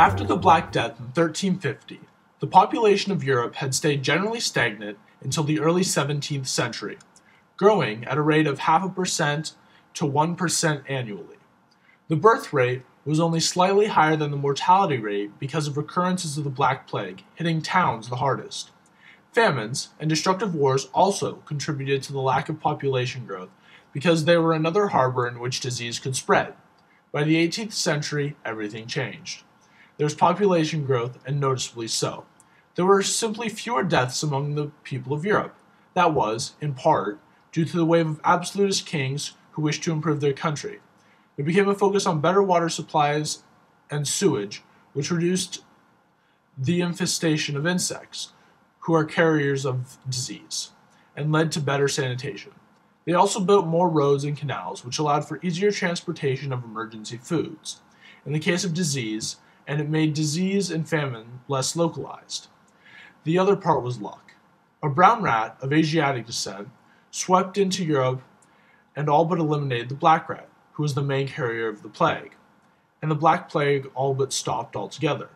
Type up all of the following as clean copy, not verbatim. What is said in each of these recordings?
After the Black Death in 1350, the population of Europe had stayed generally stagnant until the early 17th century, growing at a rate of 0.5% to 1% annually. The birth rate was only slightly higher than the mortality rate because of recurrences of the Black Plague, hitting towns the hardest. Famines and destructive wars also contributed to the lack of population growth because they were another harbor in which disease could spread. By the 18th century, everything changed. There was population growth, and noticeably so. There were simply fewer deaths among the people of Europe. That was, in part, due to the wave of absolutist kings who wished to improve their country. There became a focus on better water supplies and sewage, which reduced the infestation of insects, who are carriers of disease, and led to better sanitation. They also built more roads and canals, which allowed for easier transportation of emergency foods. In the case of disease, and it made disease and famine less localized. The other part was luck. A brown rat of Asiatic descent swept into Europe and all but eliminated the black rat, who was the main carrier of the plague, and the Black Plague all but stopped altogether.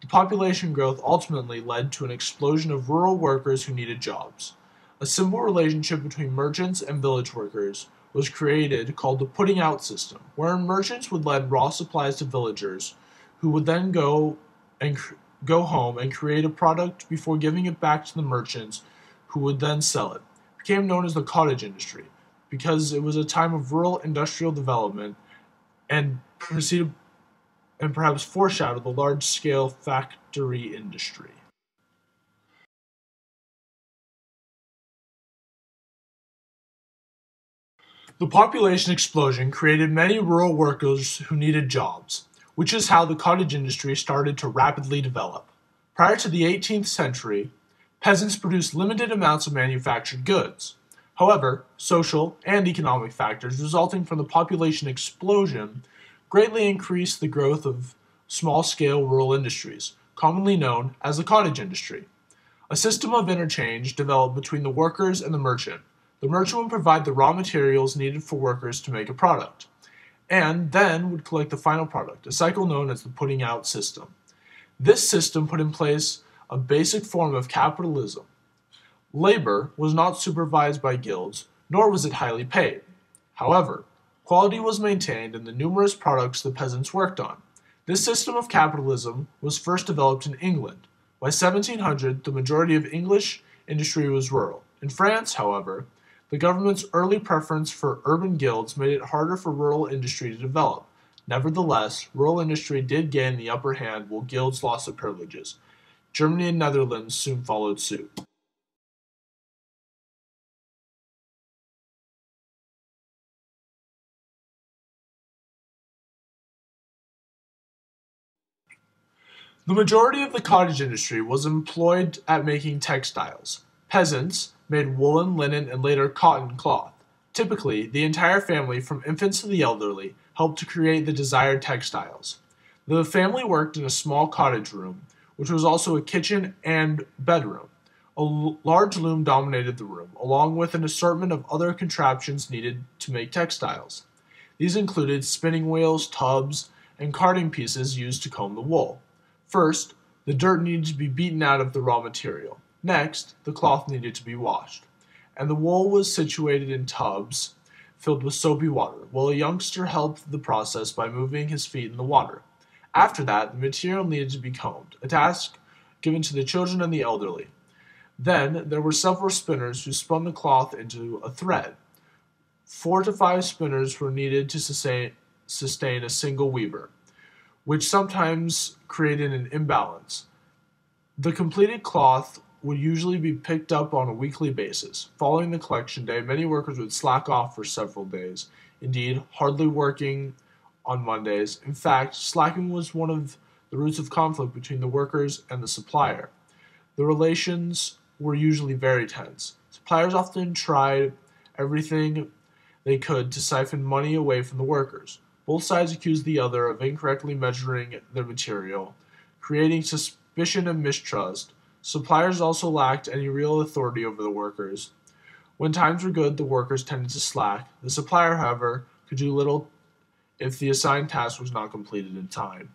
The population growth ultimately led to an explosion of rural workers who needed jobs. A simple relationship between merchants and village workers was created called the putting-out system, wherein merchants would lend raw supplies to villagers who would then go home and create a product before giving it back to the merchants who would then sell it. It became known as the cottage industry because it was a time of rural industrial development and perhaps foreshadowed the large-scale factory industry. The population explosion created many rural workers who needed jobs, which is how the cottage industry started to rapidly develop. Prior to the 18th century, peasants produced limited amounts of manufactured goods. However, social and economic factors resulting from the population explosion greatly increased the growth of small-scale rural industries, commonly known as the cottage industry. A system of interchange developed between the workers and the merchant. The merchant would provide the raw materials needed for workers to make a product, and then would collect the final product, a cycle known as the putting-out system. This system put in place a basic form of capitalism. Labor was not supervised by guilds, nor was it highly paid. However, quality was maintained in the numerous products the peasants worked on. This system of capitalism was first developed in England. By 1700, the majority of English industry was rural. In France, however, the government's early preference for urban guilds made it harder for rural industry to develop. Nevertheless, rural industry did gain the upper hand while guilds lost their privileges. Germany and Netherlands soon followed suit. The majority of the cottage industry was employed at making textiles. Peasants made woolen, linen, and later cotton cloth. Typically, the entire family, from infants to the elderly, helped to create the desired textiles. The family worked in a small cottage room, which was also a kitchen and bedroom. A large loom dominated the room, along with an assortment of other contraptions needed to make textiles. These included spinning wheels, tubs, and carding pieces used to comb the wool. First, the dirt needed to be beaten out of the raw material. Next, the cloth needed to be washed, and the wool was situated in tubs filled with soapy water, while a youngster helped the process by moving his feet in the water. After that, the material needed to be combed, a task given to the children and the elderly. Then there were several spinners who spun the cloth into a thread. 4 to 5 spinners were needed to sustain a single weaver, which sometimes created an imbalance. The completed cloth would usually be picked up on a weekly basis. Following the collection day, many workers would slack off for several days, indeed, hardly working on Mondays. In fact, slacking was one of the roots of conflict between the workers and the supplier. The relations were usually very tense. Suppliers often tried everything they could to siphon money away from the workers. Both sides accused the other of incorrectly measuring their material, creating suspicion and mistrust. Suppliers also lacked any real authority over the workers. When times were good, the workers tended to slack. The supplier, however, could do little if the assigned task was not completed in time.